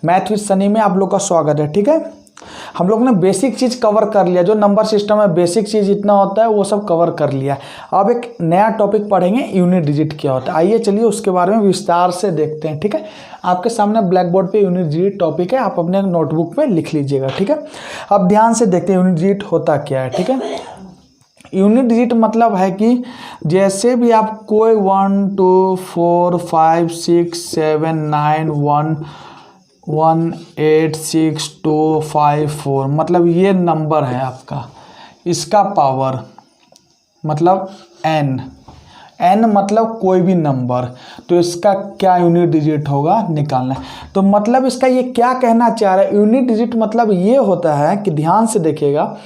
Math with Sunny में आप लोग का स्वागत है। ठीक है, हम लोग ने बेसिक चीज़ कवर कर लिया, जो नंबर सिस्टम है बेसिक चीज़ इतना होता है वो सब कवर कर लिया। अब एक नया टॉपिक पढ़ेंगे, यूनिट डिजिट क्या होता है। आइए चलिए उसके बारे में विस्तार से देखते हैं। ठीक है, आपके सामने ब्लैक बोर्ड पे यूनिट डिजिट टॉपिक है, आप अपने नोटबुक पे लिख लीजिएगा। ठीक है, अब ध्यान से देखते हैं यूनिट डिजिट होता क्या है। ठीक है, यूनिट डिजिट मतलब है कि जैसे भी आप कोई 1 2 4 5 6 7 9 1 1 8 6 2 5 4 मतलब ये नंबर है आपका, इसका पावर मतलब n मतलब कोई भी नंबर, तो इसका क्या यूनिट डिजिट होगा निकालना है। तो मतलब इसका ये क्या कहना चाह रहा है, यूनिट डिजिट मतलब ये होता है कि ध्यान से देखिएगा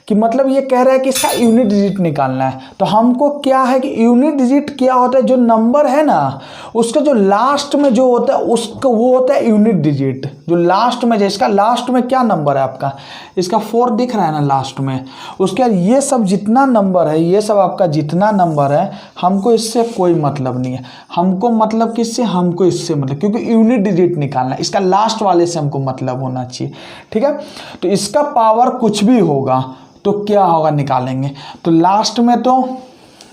कि मतलब ये कह रहा है कि इसका यूनिट डिजिट निकालना है। तो हमको क्या है कि यूनिट डिजिट क्या होता है, जो नंबर है ना उसका जो लास्ट में जो होता है उसका वो होता है यूनिट डिजिट। जो लास्ट में, इसका लास्ट में क्या नंबर है आपका, इसका 4 दिख रहा है ना लास्ट में, उसके बाद ये सब जितना नंबर है, ये सब आपका जितना नंबर है, हमको इससे कोई मतलब नहीं है। हमको मतलब किससे, हमको इससे मतलब, क्योंकि यूनिट डिजिट निकालना है, इसका लास्ट वाले से हमको मतलब होना चाहिए। ठीक है, तो इसका पावर कुछ भी होगा तो क्या होगा निकालेंगे, तो लास्ट में तो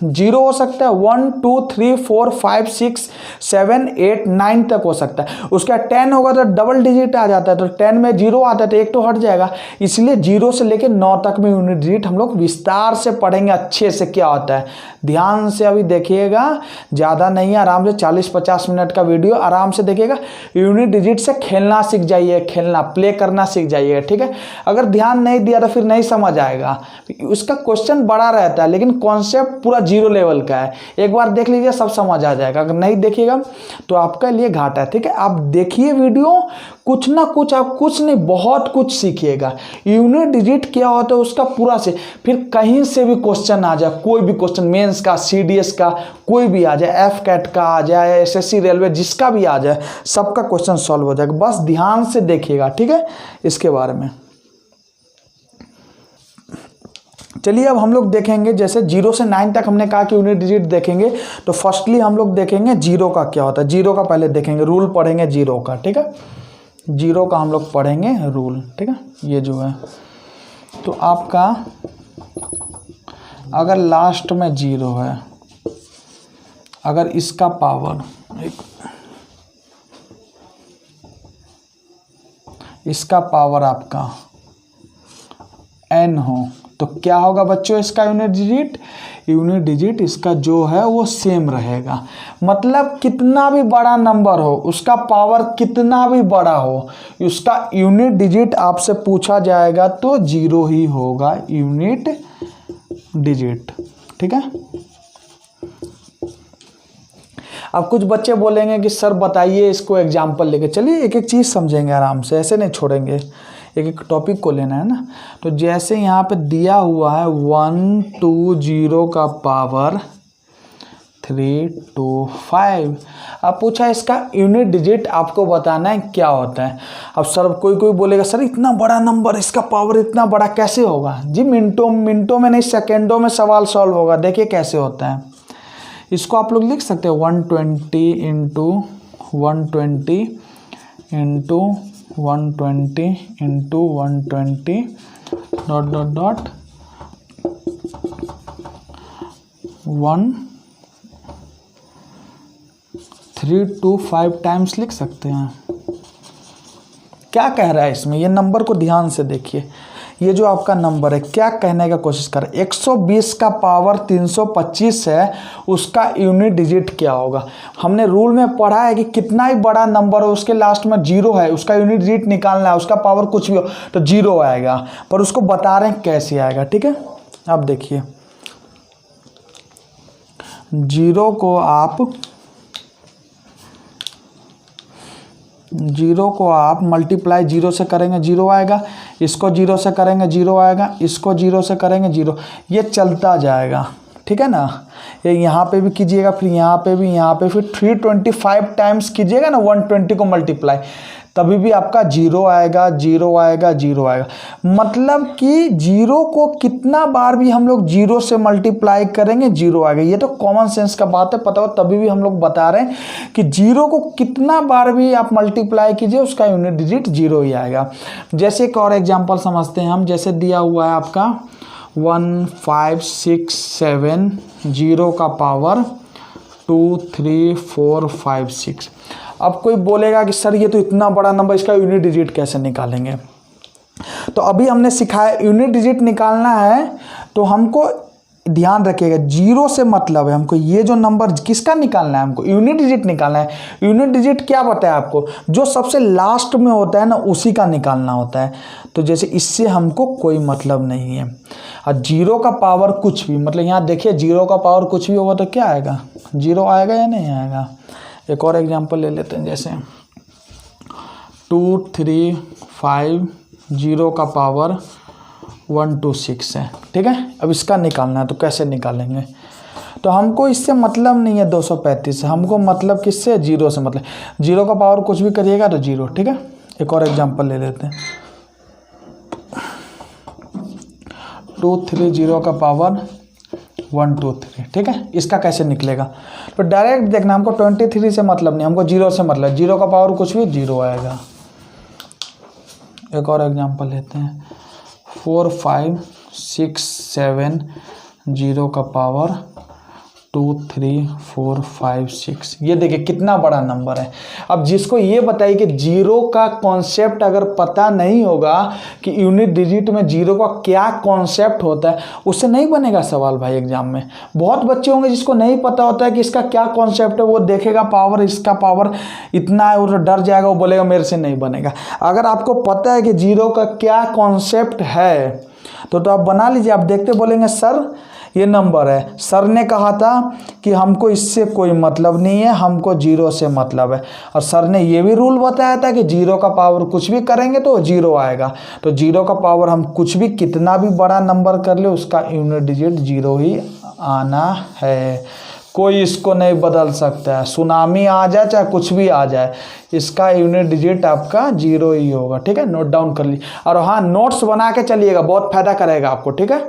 0 हो सकता है, 1 2 3 4 5 6 7 8 9 तक हो सकता है। उसका 10 होगा तो डबल डिजिट आ जाता है, तो 10 में 0 आता है तो एक तो हट जाएगा, इसलिए 0 से लेकर 9 तक में यूनिट डिजिट हम लोग विस्तार से पढ़ेंगे अच्छे से क्या होता है। ध्यान से अभी देखिएगा, ज़्यादा नहीं है, आराम से 40-50 मिनट का वीडियो आराम से देखिएगा। यूनिट डिजिट से खेलना सीख जाइए, खेलना प्ले करना सीख जाइए। ठीक है, अगर ध्यान नहीं दिया तो फिर नहीं समझ आएगा। उसका क्वेश्चन बड़ा रहता है लेकिन कॉन्सेप्ट पूरा 0 लेवल का है, एक बार देख लीजिए सब समझ आ जाएगा। अगर नहीं देखिएगा तो आपके लिए घाटा है। ठीक है, आप देखिए वीडियो, कुछ ना कुछ, आप कुछ नहीं बहुत कुछ सीखिएगा। यूनिट डिजिट क्या होता है उसका पूरा से, फिर कहीं से भी क्वेश्चन आ जाए, कोई भी क्वेश्चन, मेंस का, सीडीएस का, कोई भी आ जाए, एफ कैट का आ जाए, एसएससी रेलवे, जिसका भी आ जाए, सबका क्वेश्चन सॉल्व हो जाएगा। बस ध्यान से देखिएगा। ठीक है, इसके बारे में चलिए अब हम लोग देखेंगे। जैसे 0 से 9 तक हमने कहा कि यूनिट डिजिट देखेंगे, तो फर्स्टली हम लोग देखेंगे 0 का क्या होता है। 0 का पहले देखेंगे, रूल पढ़ेंगे 0 का। ठीक है, 0 का हम लोग पढ़ेंगे रूल। ठीक है, ये जो है तो आपका अगर लास्ट में 0 है, अगर इसका पावर इसका पावर आपका n हो तो क्या होगा बच्चों इसका यूनिट डिजिट, यूनिट डिजिट इसका जो है वो सेम रहेगा। मतलब कितना भी बड़ा नंबर हो, उसका पावर कितना भी बड़ा हो, उसका यूनिट डिजिट आपसे पूछा जाएगा तो 0 ही होगा यूनिट डिजिट। ठीक है, अब कुछ बच्चे बोलेंगे कि सर बताइए इसको एग्जाम्पल लेके। चलिए एक एक चीज़ समझेंगे आराम से, ऐसे नहीं छोड़ेंगे, एक एक टॉपिक को लेना है ना। तो जैसे यहाँ पे दिया हुआ है 1 2 0 का पावर 3 2 5। अब पूछा इसका यूनिट डिजिट आपको बताना है क्या होता है। अब सर कोई बोलेगा सर इतना बड़ा नंबर, इसका पावर इतना बड़ा कैसे होगा जी। मिनटों में नहीं, सेकेंडों में सवाल सॉल्व होगा। देखिए कैसे होता है, इसको आप लोग लिख सकते हैं 120 into 120 into 120 into 120 dot dot dot 1325 times लिख सकते हैं। क्या कह रहा है इसमें, ये नंबर को ध्यान से देखिए। ये जो आपका नंबर है क्या कहने का कोशिश कर, 120 का पावर 325 है, उसका यूनिट डिजिट क्या होगा। हमने रूल में पढ़ा है कि कितना ही बड़ा नंबर हो, उसके लास्ट में 0 है, उसका यूनिट डिजिट निकालना है, उसका पावर कुछ भी हो तो 0 आएगा, पर उसको बता रहे हैं कैसे आएगा। ठीक है, अब देखिए 0 को आप मल्टीप्लाई 0 से करेंगे 0 आएगा, इसको 0 से करेंगे 0 आएगा, इसको 0 से करेंगे 0, ये चलता जाएगा। ठीक है ना। ये यहाँ पे भी कीजिएगा, फिर यहाँ पे भी, यहाँ पे फिर 325 टाइम्स कीजिएगा ना 120 को मल्टीप्लाई, तभी भी आपका 0 आएगा, 0 आएगा, 0 आएगा। मतलब कि 0 को कितना बार भी हम लोग 0 से मल्टीप्लाई करेंगे 0 आएगा। ये तो कॉमन सेंस का बात है, पता हो तभी भी हम लोग बता रहे हैं कि 0 को कितना बार भी आप मल्टीप्लाई कीजिए उसका यूनिट डिजिट 0 ही आएगा। जैसे एक और एग्जाम्पल समझते हैं हम। जैसे दिया हुआ है आपका 1 5 6 7, 0 का पावर 2 3 4 5 6। अब कोई बोलेगा कि सर ये तो इतना बड़ा नंबर, इसका यूनिट डिजिट कैसे निकालेंगे। तो अभी हमने सिखाया यूनिट डिजिट निकालना है तो हमको ध्यान रखिएगा 0 से मतलब है हमको ये जो नंबर किसका निकालना है, हमको यूनिट डिजिट निकालना है। यूनिट डिजिट क्या बताया आपको, जो सबसे लास्ट में होता है ना उसी का निकालना होता है। तो जैसे इससे हमको कोई मतलब नहीं है। और 0 का पावर कुछ भी, मतलब यहाँ देखिए 0 का पावर कुछ भी होगा तो क्या आएगा, 0 आएगा या नहीं आएगा। एक और एग्जांपल ले लेते हैं, जैसे 2 3 5, 0 का पावर 1 2 6 है, ठीक है। अब इसका निकालना है तो कैसे निकालेंगे। तो हमको इससे मतलब नहीं है 235 से, हमको मतलब किससे, 0 से मतलब। 0 का पावर कुछ भी करिएगा तो 0, ठीक है। एक और एग्जांपल ले लेते हैं, 2 3, 0 का पावर 1 2 3, ठीक है। इसका कैसे निकलेगा, तो डायरेक्ट देखना, हमको 23 से मतलब नहीं, हमको 0 से मतलब। 0 का पावर कुछ भी 0 आएगा। एक और एग्जांपल लेते हैं, 4 5 6 7, 0 का पावर 2 3 4 5 6। ये देखिए कितना बड़ा नंबर है। अब जिसको ये बताइए कि 0 का कॉन्सेप्ट अगर पता नहीं होगा कि यूनिट डिजिट में 0 का क्या कॉन्सेप्ट होता है, उससे नहीं बनेगा सवाल भाई एग्जाम में। बहुत बच्चे होंगे जिसको नहीं पता होता है कि इसका क्या कॉन्सेप्ट है, वो देखेगा पावर, इसका पावर इतना है, वो डर जाएगा, वो बोलेगा मेरे से नहीं बनेगा। अगर आपको पता है कि 0 का क्या कॉन्सेप्ट है तो आप बना लीजिए। आप देखते बोलेंगे सर ये नंबर है, सर ने कहा था कि हमको इससे कोई मतलब नहीं है, हमको 0 से मतलब है। और सर ने ये भी रूल बताया था कि 0 का पावर कुछ भी करेंगे तो 0 आएगा। तो 0 का पावर हम कुछ भी कितना भी बड़ा नंबर कर ले उसका यूनिट डिजिट 0 ही आना है। कोई इसको नहीं बदल सकता है, सुनामी आ जाए चाहे कुछ भी आ जाए, इसका यूनिट डिजिट आपका 0 ही होगा, ठीक है। नोट डाउन कर लीजिए। और हाँ, नोट्स बना के चलिएगा, बहुत फायदा करेगा आपको, ठीक है।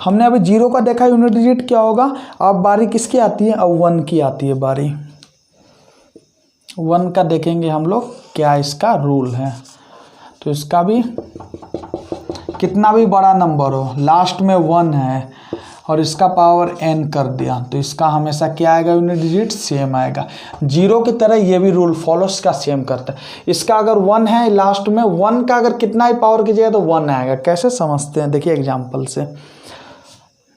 हमने अभी 0 का देखा यूनिट डिजिट क्या होगा। अब बारी किसकी आती है, अब 1 की आती है बारी। 1 का देखेंगे हम लोग क्या इसका रूल है। तो इसका भी कितना भी बड़ा नंबर हो, लास्ट में 1 है और इसका पावर n कर दिया तो इसका हमेशा क्या आएगा, यूनिट डिजिट सेम आएगा। 0 की तरह ये भी रूल फॉलो इसका सेम करता है। इसका अगर 1 है लास्ट में, 1 का अगर कितना ही पावर कीजिएगा तो 1 आएगा। कैसे समझते हैं, देखिए एग्जाम्पल से।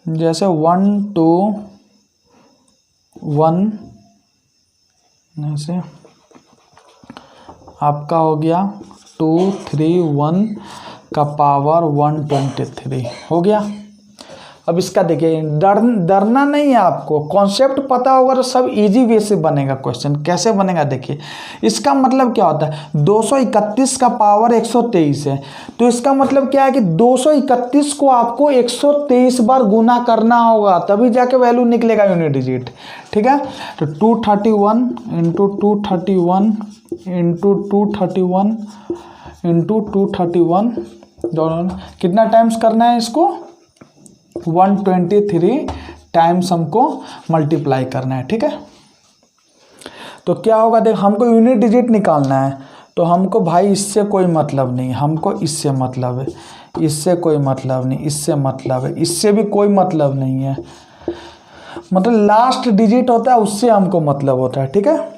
जैसे 1 2 1, जैसे आपका हो गया 2 3 1 का पावर 123 हो गया। अब इसका देखिए डरना नहीं है, आपको कॉन्सेप्ट पता होगा तो सब इजी वे से बनेगा क्वेश्चन। कैसे बनेगा देखिए, इसका मतलब क्या होता है, 231 का पावर 123 है। तो इसका मतलब क्या है कि 231 को आपको 123 बार गुना करना होगा, तभी जाके वैल्यू निकलेगा यूनिट डिजिट, ठीक है। तो 231 इंटू 231 इंटू 231 इंटू 231, दोनों कितना टाइम्स करना है इसको, 123 टाइम्स हमको मल्टीप्लाई करना है, ठीक है। तो क्या होगा, देख हमको यूनिट डिजिट निकालना है तो हमको भाई इससे कोई मतलब नहीं, हमको इससे मतलब है, इससे कोई मतलब नहीं, इससे मतलब है, इससे भी कोई मतलब नहीं है। मतलब लास्ट डिजिट होता है उससे हमको मतलब होता है, ठीक है।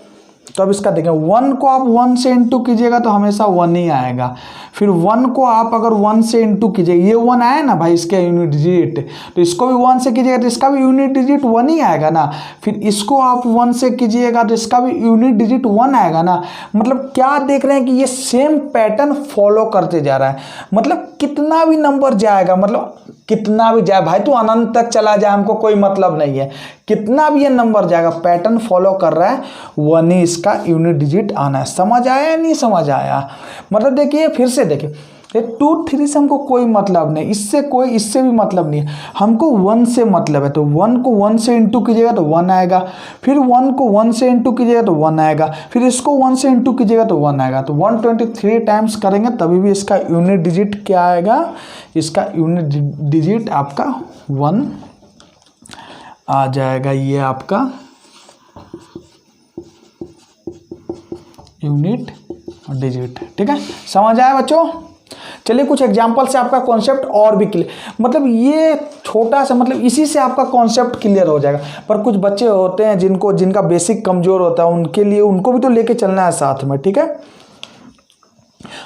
तो अब इसका देखें, 1 को आप 1 से इंटू कीजिएगा तो हमेशा 1 ही आएगा। फिर 1 को आप अगर 1 से इंटू कीजिएगा, ये 1 आया ना भाई इसके यूनिट डिजिट, तो इसको भी 1 से कीजिएगा तो इसका भी यूनिट डिजिट 1 ही आएगा ना। फिर इसको आप 1 से कीजिएगा तो इसका भी यूनिट डिजिट 1 आएगा ना। मतलब क्या देख रहे हैं कि ये सेम पैटर्न फॉलो करते जा रहा है। मतलब कितना भी नंबर जाएगा, मतलब कितना भी जाए भाई, तो अनंत तक चला जाए, हमको कोई मतलब नहीं है। कितना भी ये नंबर जाएगा, पैटर्न फॉलो कर रहा है, 1 ही इसका यूनिट डिजिट आना है। समझ आया या नहीं समझ आया? मतलब देखिए फिर से देखिए, ये 2 3 से हमको कोई मतलब नहीं, इससे भी मतलब नहीं है, हमको 1 से मतलब है। तो 1 को 1 से इंटू कीजिएगा तो 1 आएगा, फिर 1 को 1 से इंटू कीजिएगा तो 1 आएगा, फिर इसको 1 से इंटू कीजिएगा तो 1 आएगा। तो 123 टाइम्स करेंगे तभी भी इसका यूनिट डिजिट क्या आएगा, इसका यूनिट डिजिट आपका 1 आ जाएगा। ये आपका यूनिट डिजिट, ठीक है, समझ आया बच्चों। चलिए कुछ एग्जांपल से आपका कॉन्सेप्ट और भी क्लियर, मतलब ये छोटा सा, मतलब इसी से आपका कॉन्सेप्ट क्लियर हो जाएगा। पर कुछ बच्चे होते हैं जिनका बेसिक कमजोर होता है, उनके लिए उनको भी तो लेके चलना है साथ में, ठीक है।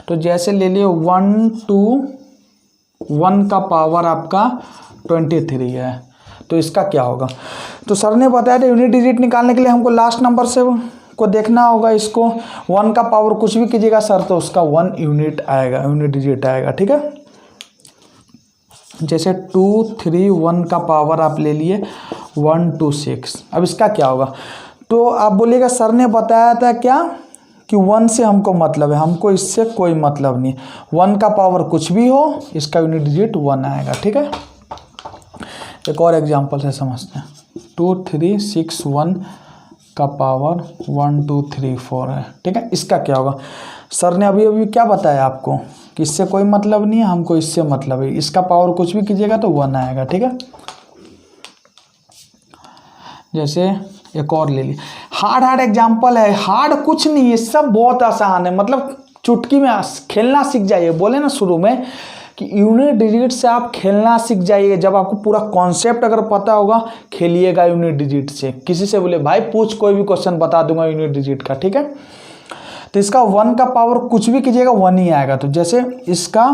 तो जैसे ले लिए 1 to 1 का पावर आपका 23 है, तो इसका क्या होगा। तो सर ने बताया था यूनिट डिजिट निकालने के लिए हमको लास्ट नंबर से को देखना होगा। इसको 1 का पावर कुछ भी कीजिएगा सर तो उसका 1 यूनिट आएगा, यूनिट डिजिट आएगा, ठीक है। जैसे 2 3 1 का पावर आप ले लिए 1 2 6, अब इसका क्या होगा। तो आप बोलिएगा सर ने बताया था क्या कि 1 से हमको मतलब है, हमको इससे कोई मतलब नहीं। 1 का पावर कुछ भी हो, इसका यूनिट डिजिट 1 आएगा, ठीक है। एक और एग्जांपल से समझते हैं। 2 3 6 1 का पावर 1 2 3 4 है, ठीक है। इसका क्या होगा, सर ने अभी क्या बताया आपको कि इससे कोई मतलब नहीं है, हमको इससे मतलब है। इसका पावर कुछ भी कीजिएगा तो 1 आएगा, ठीक है। जैसे एक और ले ली, हार्ड एग्जाम्पल है, हार्ड कुछ नहीं है, सब बहुत आसान है, मतलब चुटकी में खेलना सीख जाइए। बोले ना शुरू में कि यूनिट डिजिट से आप खेलना सीख जाइए। जब आपको पूरा कॉन्सेप्ट अगर पता होगा, खेलिएगा यूनिट डिजिट से। किसी से बोले भाई पूछ, कोई भी क्वेश्चन बता दूंगा यूनिट डिजिट का, ठीक है। तो इसका 1 का पावर कुछ भी कीजिएगा 1 ही आएगा। तो जैसे इसका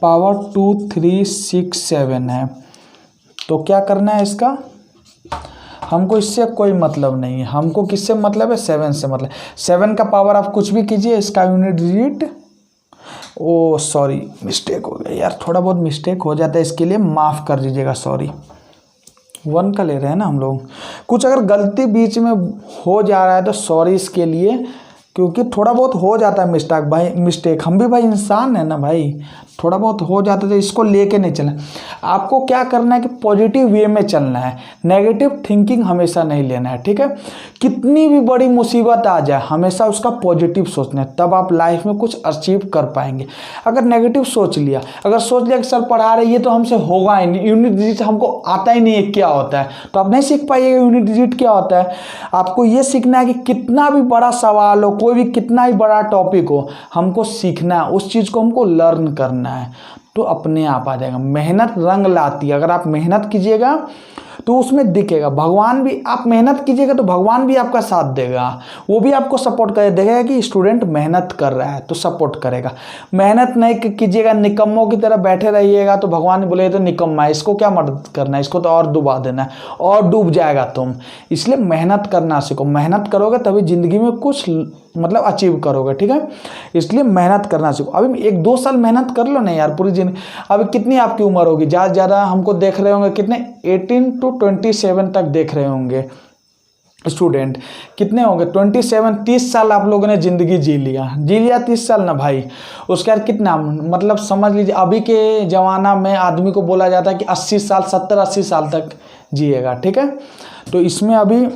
पावर 2 3 6 7 है, तो क्या करना है, इसका हमको इससे कोई मतलब नहीं है, हमको किससे मतलब है, 7 से मतलब। 7 का पावर आप कुछ भी कीजिए, इसका यूनिट डिजिट, ओ सॉरी मिस्टेक हो गया यार, थोड़ा बहुत मिस्टेक हो जाता है, इसके लिए माफ़ कर दीजिएगा, सॉरी। 1 का ले रहे हैं ना हम लोग, कुछ अगर गलती बीच में हो जा रहा है तो सॉरी इसके लिए, क्योंकि थोड़ा बहुत हो जाता है मिस्टेक, हम भी भाई इंसान है ना भाई, थोड़ा बहुत हो जाता है। तो इसको लेके नहीं चलना, आपको क्या करना है कि पॉजिटिव वे में चलना है, नेगेटिव थिंकिंग हमेशा नहीं लेना है, ठीक है। कितनी भी बड़ी मुसीबत आ जाए हमेशा उसका पॉजिटिव सोचना है, तब आप लाइफ में कुछ अचीव कर पाएंगे। अगर नेगेटिव सोच लिया, अगर सोच लिया कि सर पढ़ा रहे ये तो हमसे होगा ही नहीं, यूनिट डिजिट हमको आता ही नहीं है क्या होता है, तो आप नहीं सीख पाइएगा यूनिट डिजिट क्या होता है। आपको ये सीखना है कि कितना भी बड़ा सवाल हो, कोई भी कितना ही बड़ा टॉपिक हो, हमको सीखना है, उस चीज़ को हमको लर्न करना है, तो अपने आप आ जाएगा। मेहनत रंग लाती है, अगर आप मेहनत कीजिएगा तो उसमें दिखेगा। भगवान भी, आप मेहनत कीजिएगा तो भगवान भी आपका साथ देगा, वो भी आपको सपोर्ट करेगा, देखेगा कि स्टूडेंट मेहनत कर रहा है तो सपोर्ट करेगा। मेहनत नहीं कीजिएगा, निकम्मों की तरह बैठे रहिएगा तो भगवान बोले तो निकम्मा है, इसको क्या मदद करना है, इसको तो और डुबा देना है, और डूब जाएगा तुम। इसलिए मेहनत करना सीखो, मेहनत करोगे तभी ज़िंदगी में कुछ मतलब अचीव करोगे, ठीक है। इसलिए मेहनत करना सीखो। अभी 1-2 साल मेहनत कर लो ना यार, पूरी जिंदगी। अभी कितनी आपकी उम्र होगी, ज़्यादा से ज़्यादा हमको देख रहे होंगे कितने, 18 to 27 तक देख रहे होंगे स्टूडेंट, कितने होंगे 27 30 साल आप लोगों ने ज़िंदगी जी लिया 30 साल ना भाई। उसके बाद कितना, मतलब समझ लीजिए अभी के ज़माना में आदमी को बोला जाता है कि 80 साल 70-80 साल तक जिएगा, ठीक है। तो इसमें अभी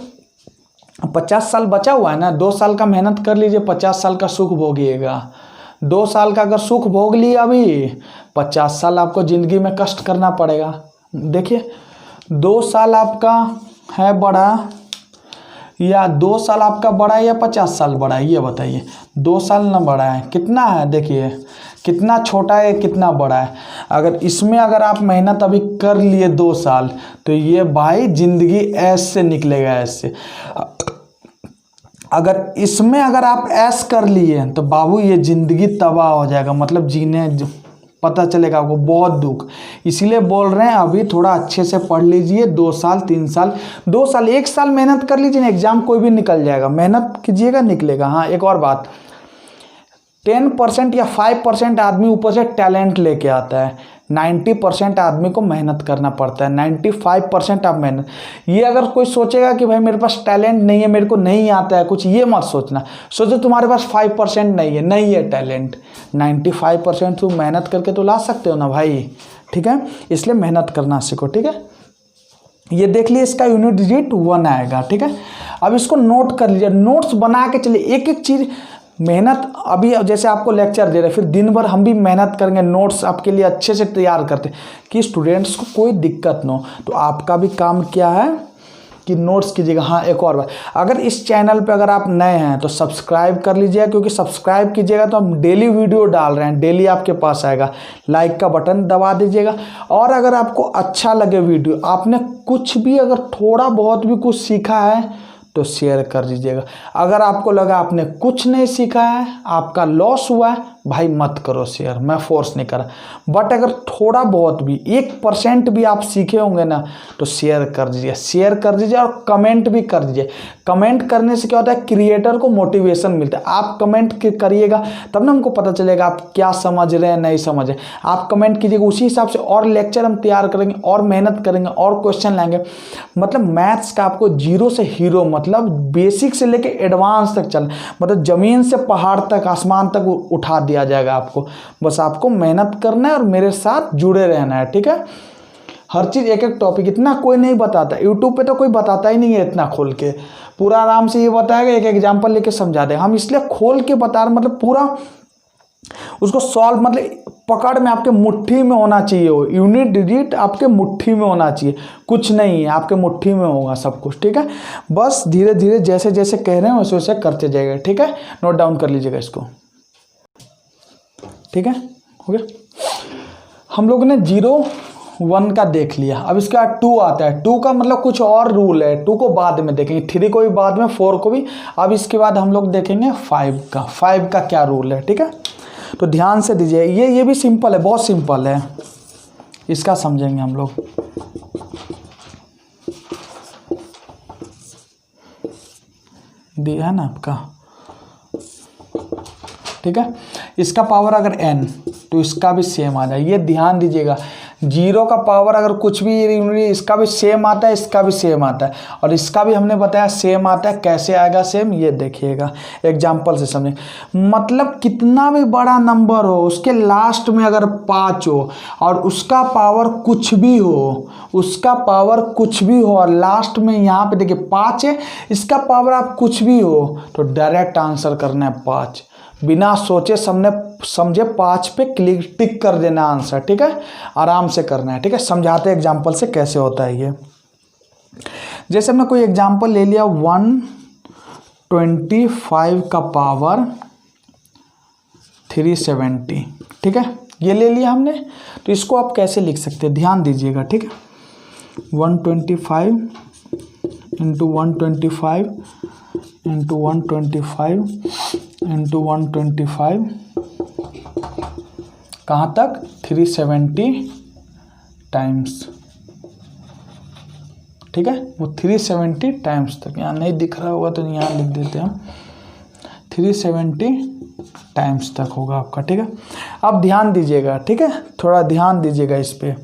50 साल बचा हुआ है ना, 2 साल का मेहनत कर लीजिए, 50 साल का सुख भोगिएगा। 2 साल का अगर सुख भोग लिया अभी, 50 साल आपको ज़िंदगी में कष्ट करना पड़ेगा। देखिए 2 साल आपका है बड़ा, या 2 साल आपका बड़ा है या 50 साल बड़ा है, ये बताइए। 2 साल ना बड़ा है, कितना है, देखिए कितना छोटा है कितना बड़ा है। अगर इसमें अगर आप मेहनत अभी कर लिए 2 साल, तो ये भाई ज़िंदगी ऐसे निकलेगा, ऐसे। अगर इसमें अगर आप ऐश कर लिए तो बाबू ये ज़िंदगी तबाह हो जाएगा, मतलब जीने पता चलेगा आपको बहुत दुख। इसीलिए बोल रहे हैं अभी थोड़ा अच्छे से पढ़ लीजिए, 2 साल 3 साल 2 साल 1 साल मेहनत कर लीजिए ना, एग्जाम कोई भी निकल जाएगा, मेहनत कीजिएगा निकलेगा। हाँ एक और बात, 10% या 5% आदमी ऊपर से टैलेंट लेके आता है, 90% आदमी को मेहनत करना पड़ता है, 95% आप मेहनत। ये अगर कोई सोचेगा कि भाई मेरे पास टैलेंट नहीं है, मेरे को नहीं आता है कुछ, ये मत सोचना। सोचो तुम्हारे पास 5% नहीं है टैलेंट, 95% तुम मेहनत करके तो ला सकते हो ना भाई, ठीक है। इसलिए मेहनत करना सीखो, ठीक है। ये देख लिए, इसका यूनिट डिजिट 1 आएगा, ठीक है। अब इसको नोट कर लीजिए, नोट्स बना के चलिए, एक एक चीज़ मेहनत। अभी जैसे आपको लेक्चर दे रहे, फिर दिन भर हम भी मेहनत करेंगे, नोट्स आपके लिए अच्छे से तैयार करते कि स्टूडेंट्स को कोई दिक्कत ना हो। तो आपका भी काम क्या है कि नोट्स कीजिएगा। हाँ, एक और बात, अगर इस चैनल पे अगर आप नए हैं तो सब्सक्राइब कर लीजिएगा, क्योंकि सब्सक्राइब कीजिएगा तो हम डेली वीडियो डाल रहे हैं, डेली आपके पास आएगा। लाइक का बटन दबा दीजिएगा। और अगर आपको अच्छा लगे वीडियो, आपने कुछ भी अगर थोड़ा बहुत भी कुछ सीखा है तो शेयर कर दीजिएगा। अगर आपको लगा आपने कुछ नहीं सीखा है, आपका लॉस हुआ है, भाई मत करो शेयर, मैं फोर्स नहीं कर रहा। बट अगर थोड़ा बहुत भी 1% भी आप सीखे होंगे ना तो शेयर कर दीजिए, शेयर कर दीजिए और कमेंट भी कर दीजिए। कमेंट करने से क्या होता है, क्रिएटर को मोटिवेशन मिलता है। आप कमेंट करिएगा तब ना हमको पता चलेगा आप क्या समझ रहे हैं, नहीं समझ रहे। आप कमेंट कीजिएगा, उसी हिसाब से और लेक्चर हम तैयार करेंगे और मेहनत करेंगे और क्वेश्चन लाएंगे। मतलब मैथ्स का आपको जीरो से हीरो, मतलब बेसिक से लेके एडवांस तक चल, मतलब जमीन से पहाड़ तक, आसमान तक उठा दिया जाएगा आपको। बस आपको मेहनत करना है और मेरे साथ जुड़े रहना है, ठीक है। हर चीज़ एक एक टॉपिक, इतना कोई नहीं बताता, यूट्यूब पे तो कोई बताता ही नहीं है इतना खोल के। पूरा आराम से ये बताएगा, एक एग्जाम्पल लेके समझा देगा। हम इसलिए खोल के बता रहे, मतलब पूरा उसको सॉल्व, मतलब पकड़ में आपके मुट्ठी में होना चाहिए। वो यूनिट डिजिट आपके मुट्ठी में होना चाहिए, कुछ नहीं है, आपके मुट्ठी में होगा सब कुछ, ठीक है। बस धीरे धीरे जैसे जैसे कह रहे हैं वैसे वैसे करते जाइएगा, ठीक है। नोट डाउन कर लीजिएगा इसको, ठीक है। हो गया, हम लोगों ने 0, 1 का देख लिया। अब इसका 2 आता है। 2 का मतलब कुछ और रूल है, 2 को बाद में देखेंगे, 3 को भी बाद में, 4 को भी। अब इसके बाद हम लोग देखेंगे 5 का। 5 का क्या रूल है, ठीक है। तो ध्यान से दीजिए, ये भी सिंपल है, बहुत सिंपल है, इसका समझेंगे हम लोग। दिया है ना आपका, ठीक है। इसका पावर अगर n तो इसका भी सेम आ जाए, ये ध्यान दीजिएगा। 0 का पावर अगर कुछ भी, इसका भी सेम आता है, इसका भी सेम आता है, और इसका भी हमने बताया सेम आता है। कैसे आएगा सेम, ये देखिएगा, एग्जाम्पल से समझें। मतलब कितना भी बड़ा नंबर हो, उसके लास्ट में अगर 5 हो और उसका पावर कुछ भी हो, उसका पावर कुछ भी हो और लास्ट में यहाँ पे देखिए 5 है, इसका पावर आप कुछ भी हो, तो डायरेक्ट आंसर करना है 5, बिना सोचे समझे 5 पे क्लिक टिक कर देना आंसर, ठीक है। आराम से करना है, ठीक है। समझाते एग्जाम्पल से कैसे होता है ये। जैसे हमने कोई एग्जाम्पल ले लिया, 125 का पावर 370, ठीक है, ये ले लिया हमने। तो इसको आप कैसे लिख सकते हैं, ध्यान दीजिएगा, ठीक है। 125 इंटू 125 इंटू 125 इंटू 125 कहाँ तक, 370 टाइम्स, ठीक है। वो 370 टाइम्स तक, यहाँ नहीं दिख रहा होगा तो यहाँ लिख देते हैं हम, 370 टाइम्स तक होगा आपका, ठीक है। अब ध्यान दीजिएगा, ठीक है, थोड़ा ध्यान दीजिएगा इस पे।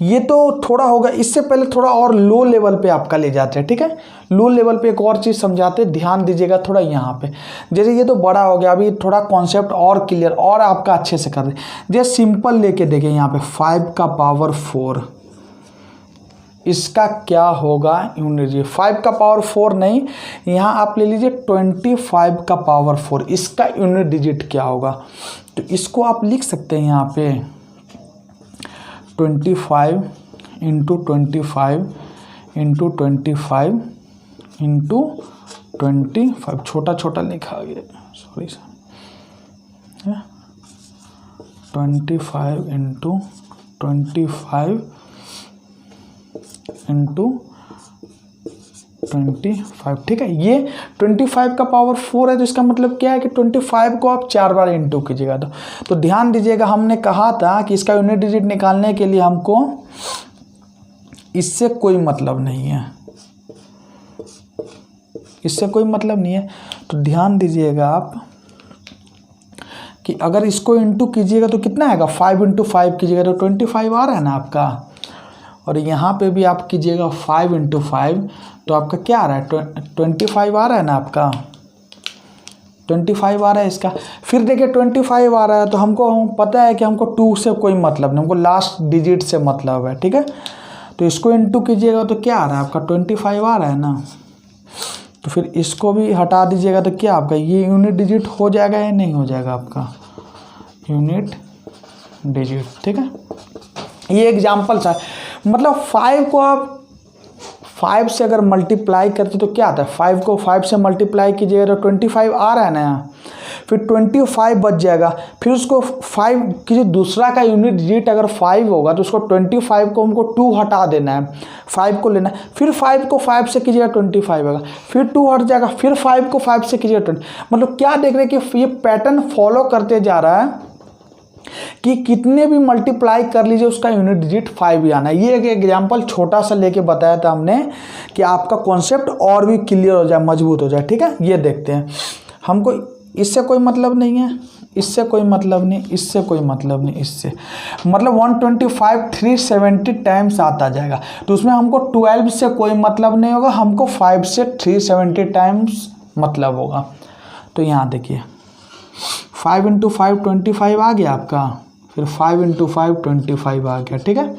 ये तो थोड़ा होगा, इससे पहले थोड़ा और लो लेवल पे आपका ले जाते हैं, ठीक है। लो लेवल पे एक और चीज़ समझाते, ध्यान दीजिएगा थोड़ा यहाँ पे। जैसे ये तो बड़ा हो गया, अभी थोड़ा कॉन्सेप्ट और क्लियर और आपका अच्छे से कर दे। जैसे सिंपल लेके देखें यहाँ पे 5 का पावर 4, इसका क्या होगा यूनिट डिजिट। 5 का पावर 4 नहीं, यहाँ आप ले लीजिए 25 का पावर 4, इसका यूनिट डिजिट क्या होगा। तो इसको आप लिख सकते हैं यहाँ पे 25 इंटू 25 इंटू 25 इंटू 25, छोटा छोटा लिखा गया, सॉरी सर, 25 इंटू 25 इंटू 25, ठीक है। ये 25 का पावर 4 है, तो इसका मतलब क्या है कि 25 को आप 4 बार इंटू कीजिएगा। तो ध्यान दीजिएगा, हमने कहा था कि इसका यूनिट डिजिट निकालने के लिए हमको इससे कोई मतलब नहीं है, इससे कोई मतलब नहीं है। तो ध्यान दीजिएगा आप कि अगर इसको इंटू कीजिएगा तो कितना आएगा, 5 × 5 कीजिएगा तो 25 आ रहा है ना आपका। और यहाँ पे भी आप कीजिएगा 5 × 5 तो आपका क्या आ रहा है, 25 आ रहा है ना आपका, 25 आ रहा है इसका। फिर देखिए 25 आ रहा है तो हमको पता है कि हमको 2 से कोई मतलब नहीं, हमको लास्ट डिजिट से मतलब है, ठीक है। तो इसको इंटू कीजिएगा तो क्या आ रहा है आपका, 25 आ रहा है ना। तो फिर इसको भी हटा दीजिएगा तो क्या आपका ये यूनिट डिजिट हो जाएगा या नहीं हो जाएगा आपका, यूनिट डिजिट, ठीक है। ये एग्जाम्पल सा मतलब 5 को आप 5 से अगर मल्टीप्लाई करते तो क्या आता है, 5 को 5 से मल्टीप्लाई कीजिएगा तो 25 आ रहा है ना यहाँ। फिर 25 बच जाएगा, फिर उसको 5 किसी दूसरा का यूनिट डिजिट अगर 5 होगा तो उसको 25 को हमको 2 हटा देना है, 5 को लेना है। फिर 5 को 5 से कीजिएगा 25 आएगा, फिर 2 हट जाएगा, फिर 5 को 5 से कीजिएगा 20। मतलब क्या देख रहे हैं कि ये पैटर्न फॉलो करते जा रहा है कि कितने भी मल्टीप्लाई कर लीजिए उसका यूनिट डिजिट 5 ही आना है। ये एक एग्जाम्पल छोटा सा लेके बताया था हमने कि आपका कॉन्सेप्ट और भी क्लियर हो जाए, मजबूत हो जाए, ठीक है। ये देखते हैं, हमको इससे कोई मतलब नहीं है, इससे कोई मतलब नहीं, इससे कोई मतलब नहीं, इससे मतलब 125 370 टाइम्स आता जाएगा। तो उसमें हमको 12 से कोई मतलब नहीं होगा, हमको 5 से 370 टाइम्स मतलब होगा। तो यहाँ देखिए 5 × 5 25 आ गया आपका, फिर 5 × 5 25 आ गया, ठीक है।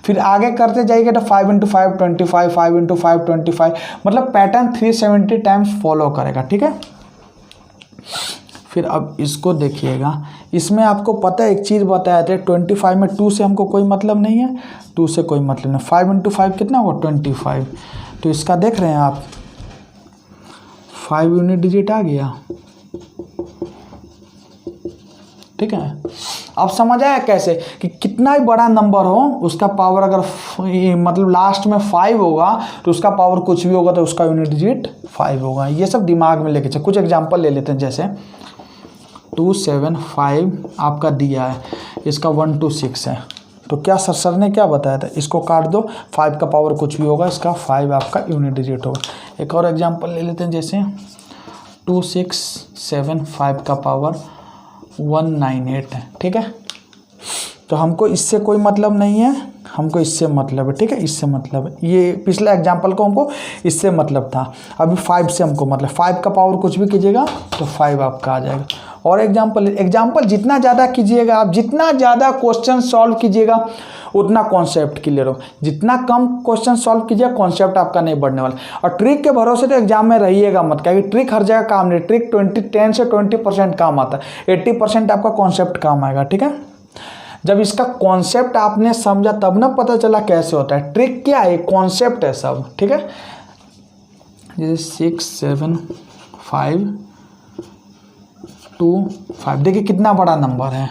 फिर आगे करते जाइएगा तो 5 × 5 25, 5 × 5 25, मतलब पैटर्न 370 टाइम्स फॉलो करेगा, ठीक है। फिर अब इसको देखिएगा, इसमें आपको पता है एक चीज़ बताया था, 25 में 2 से हमको कोई मतलब नहीं है, 2 से कोई मतलब नहीं। 5 × 5 कितना होगा 25, तो इसका देख रहे हैं आप 5 यूनिट डिजिट आ गया, ठीक है। अब समझ आया कैसे कि कितना ही बड़ा नंबर हो उसका पावर अगर मतलब लास्ट में 5 होगा तो उसका पावर कुछ भी होगा तो उसका यूनिट डिजिट 5 होगा। ये सब दिमाग में लेके चल। कुछ एग्जांपल ले लेते हैं, जैसे 275 आपका दिया है, इसका 126 है, तो क्या सर ने क्या बताया था, इसको काट दो, 5 का पावर कुछ भी होगा, इसका 5 आपका यूनिट डिजिट होगा। एक और एग्जांपल ले लेते हैं, जैसे 2675 का पावर 198 है, ठीक है। तो हमको इससे कोई मतलब नहीं है, हमको इससे मतलब है, ठीक है, इससे मतलब है। ये पिछला एग्जांपल को हमको इससे मतलब था, अभी 5 से हमको मतलब 5 का पावर कुछ भी कीजिएगा तो 5 आपका आ जाएगा। और एग्जांपल जितना ज़्यादा कीजिएगा आप, जितना ज़्यादा क्वेश्चन सॉल्व कीजिएगा उतना कॉन्सेप्ट क्लियर हो, जितना कम क्वेश्चन सॉल्व कीजिएगा कॉन्सेप्ट आपका नहीं बढ़ने वाला। और ट्रिक के भरोसे तो एग्जाम में रहिएगा मत, क्योंकि ट्रिक हर जगह काम नहीं, ट्रिक 10 से 20% काम आता है, 80% आपका कॉन्सेप्ट काम आएगा, ठीक है। जब इसका कॉन्सेप्ट आपने समझा तब ना पता चला कैसे होता है। ट्रिक क्या है, कॉन्सेप्ट है सब, ठीक है। जैसे 6 7 5 2 5, देखिए कितना बड़ा नंबर है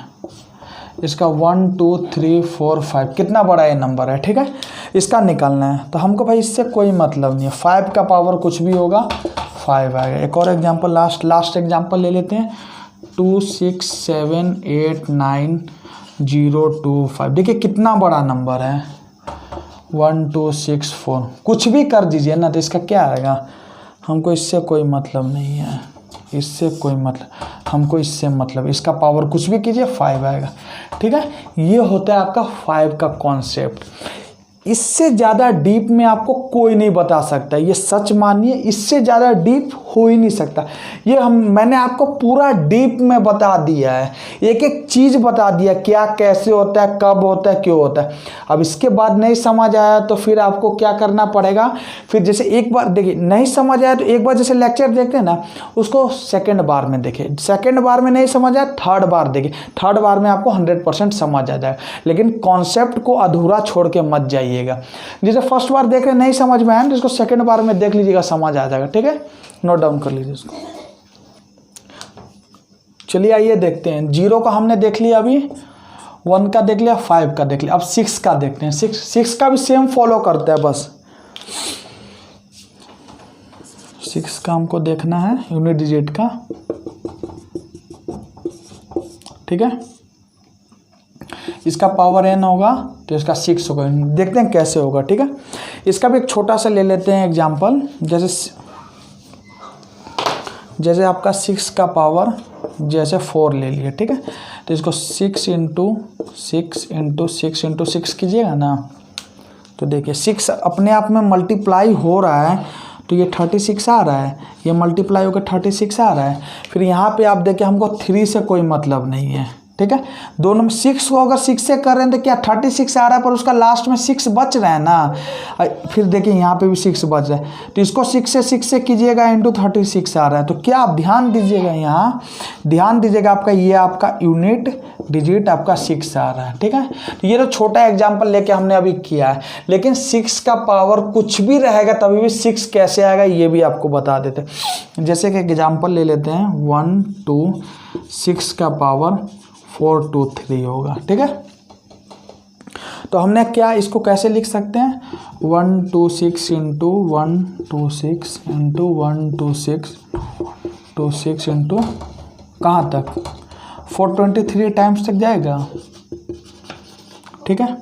इसका, 1 2 3 4 5, कितना बड़ा ये नंबर है, ठीक है। इसका निकालना है तो हमको भाई इससे कोई मतलब नहीं है, 5 का पावर कुछ भी होगा 5 आएगा। एक और एग्जांपल लास्ट एग्जांपल ले लेते हैं, 2 6 7 8 9 0 2 5, देखिए कितना बड़ा नंबर है, 1 2 6 4, कुछ भी कर दीजिए ना तो इसका क्या आएगा, हमको इससे कोई मतलब नहीं है, इससे कोई मतलब, हमको इससे मतलब, इसका पावर कुछ भी कीजिए 5 आएगा, ठीक है। ये होता है आपका 5 का कॉन्सेप्ट। इससे ज़्यादा डीप में आपको कोई नहीं बता सकता, ये सच मानिए, इससे ज़्यादा डीप हो ही नहीं सकता। ये मैंने आपको पूरा डीप में बता दिया है, एक एक चीज़ बता दिया, क्या कैसे होता है, कब होता है, क्यों होता है। अब इसके बाद नहीं समझ आया तो फिर आपको क्या करना पड़ेगा, फिर जैसे एक बार देखिए नहीं समझ आया तो एक बार जैसे लेक्चर देखते हैं ना उसको सेकेंड बार में देखें, सेकेंड बार में नहीं समझ आया थर्ड बार देखिए, थर्ड बार में आपको 100% समझ आ जाएगा। लेकिन कॉन्सेप्ट को अधूरा छोड़ के मत जाइए, जैसे फर्स्ट बार देख रहे नहीं समझ में आया तो इसको सेकंड बार में देख लीजिएगा, समझ आ जाएगा, ठीक है। नोट डाउन कर लीजिए इसको। चलिए आइए देखते हैं, 0 का हमने देख लिया, अभी 1 का देख लिया, 5 का देख लिया, अब 6 का देखते हैं। 6 का भी सेम फॉलो करते हैं, बस 6 का हमको देखना है यूनिट डिजिट का, ठीक है। इसका पावर n होगा तो इसका 6 होगा, देखते हैं कैसे होगा, ठीक है। इसका भी एक छोटा सा ले लेते हैं एग्जांपल, जैसे जैसे आपका 6 का पावर जैसे 4 ले लिया, ठीक है, तो इसको 6 इंटू 6 कीजिएगा ना, तो देखिए 6 अपने आप में मल्टीप्लाई हो रहा है, तो ये 36 आ रहा है, ये मल्टीप्लाई होकर 36 आ रहा है। फिर यहाँ पे आप देखिए हमको 3 से कोई मतलब नहीं है, ठीक है, दोनों में 6 को अगर 6 से कर रहे हैं तो क्या 36 आ रहा है, पर उसका लास्ट में 6 बच रहा है ना। फिर देखिए यहाँ पे भी 6 बच रहा है, तो इसको 6 से कीजिएगा इंटू 36 आ रहा है। तो क्या आप ध्यान दीजिएगा, यहाँ ध्यान दीजिएगा, आपका ये आपका यूनिट डिजिट आपका 6 आ रहा है, ठीक है। तो ये तो छोटा एग्जाम्पल लेके हमने अभी किया है, लेकिन 6 का पावर कुछ भी रहेगा तभी भी 6 कैसे आएगा ये भी आपको बता देते हैं। जैसे कि एग्जाम्पल ले लेते हैं 1 2 6 का पावर 4 2 3 होगा, ठीक है। तो हमने क्या इसको कैसे लिख सकते हैं, 1 2 6 इंटू 1 2 6 इंटू 1 2 6 2 6 इंटू कहाँ तक 423 टाइम्स तक जाएगा, ठीक है।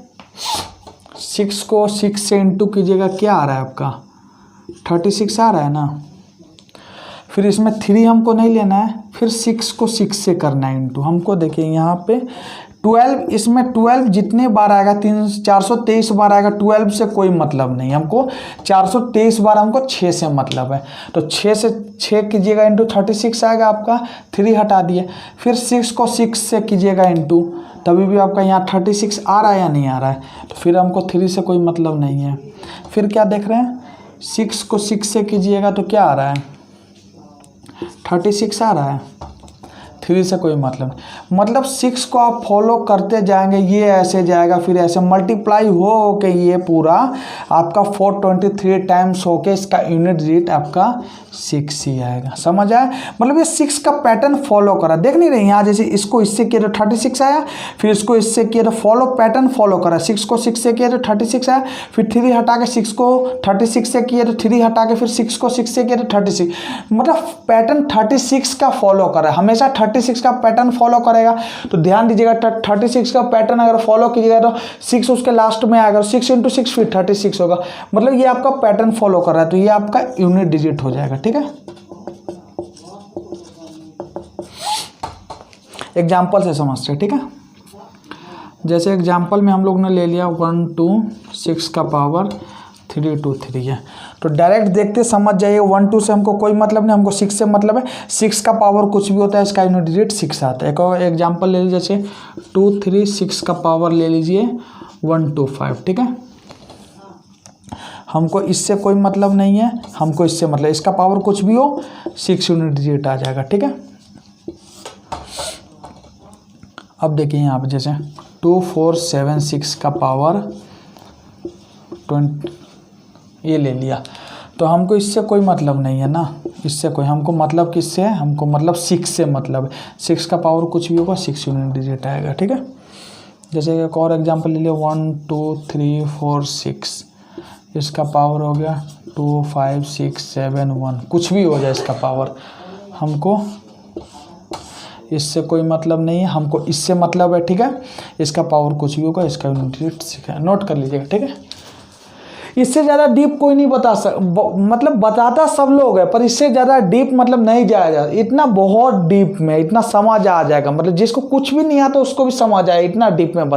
6 को 6 से इंटू कीजिएगा, क्या आ रहा है आपका 36 आ रहा है ना। फिर इसमें 3 हमको नहीं लेना है, फिर 6 को 6 से करना है इंटू, हमको देखिए यहाँ पे 12, इसमें 12 जितने बार आएगा 423 बार आएगा, 12 से कोई मतलब नहीं हमको, 423 बार हमको 6 से मतलब है। तो 6 से 6 कीजिएगा इंटू 36 आएगा आपका, 3 हटा दिए, फिर 6 को 6 से कीजिएगा इंटू, तभी भी आपका यहाँ 36 आ रहा है या नहीं आ रहा है, तो फिर हमको 3 से कोई मतलब नहीं है। फिर क्या देख रहे हैं, 6 को 6 से कीजिएगा तो क्या आ रहा है 36 आ रहा है, 3 से कोई मतलब 6 को आप फॉलो करते जाएंगे, ये ऐसे जाएगा, फिर ऐसे मल्टीप्लाई हो के ये पूरा आपका 423 टाइम्स हो के इसका यूनिट डिजिट आपका 6 ही आएगा। समझ आया, मतलब ये 6 का पैटर्न फॉलो करा, देख नहीं रहे यहाँ, जैसे इसको इससे किया तो 36 आया, फिर इसको इससे किया तो पैटर्न फॉलो करा, 6 को 6 से किया तो 36 आया, फिर 3 हटा के 6 को 36 से किया तो 3 हटा के फिर 6 को 6 से किया तो 36, मतलब पैटर्न 36 का फॉलो करा, हमेशा 36 का पैटर्न फॉलो करेगा। तो ध्यान दीजिएगा 36 का पैटर्न अगर फॉलो कीजिएगा तो 6 उसके लास्ट में आएगा, 6 इंटू 6 फिर 36 होगा, मतलब ये आपका पैटर्न फॉलो कर रहा है, तो ये आपका यूनिट डिजिट हो जाएगा, ठीक है। एग्जाम्पल से समझते हैं, ठीक है। जैसे एग्जाम्पल में हम लोग ने ले लिया 1 2 6 का पावर 3 2 3 है, तो डायरेक्ट देखते समझ जाइए 1 2 से हमको कोई मतलब नहीं, हमको 6 से मतलब है, 6 का पावर कुछ भी होता है इसका यूनिट डिजिट 6 आता है। एक और एग्जाम्पल ले लीजिए, जैसे 2 3 6 का पावर ले लीजिए 1 2 5, ठीक है। हमको इससे कोई मतलब नहीं है, हमको इससे मतलब, इसका पावर कुछ भी हो 6 यूनिट डिजिट आ जाएगा, ठीक है। अब देखिए यहाँ पे जैसे 2 4 7 6 का पावर 20 ये ले लिया, तो हमको इससे कोई मतलब नहीं है ना, इससे कोई, हमको मतलब किससे है, हमको मतलब 6 से मतलब, 6 का पावर कुछ भी होगा 6 यूनिट डिजिट आएगा, ठीक है। जैसे एक और एग्जांपल ले लिया 1 2 3 4 6, इसका पावर हो गया 2 5 6 7 1, कुछ भी हो जाए इसका पावर, हमको इससे कोई मतलब नहीं है, हमको इससे मतलब है, ठीक है। इसका पावर कुछ भी होगा, इसका यूनिट डिजिट 6 है, नोट कर लीजिएगा, ठीक है। इससे ज़्यादा डीप कोई नहीं बता मतलब बताता सब लोग है, पर इससे ज़्यादा डीप मतलब नहीं जाया जा, इतना बहुत डीप में इतना समझ आ जाएगा, मतलब जिसको कुछ भी नहीं आता उसको भी समझ आए, इतना डीप में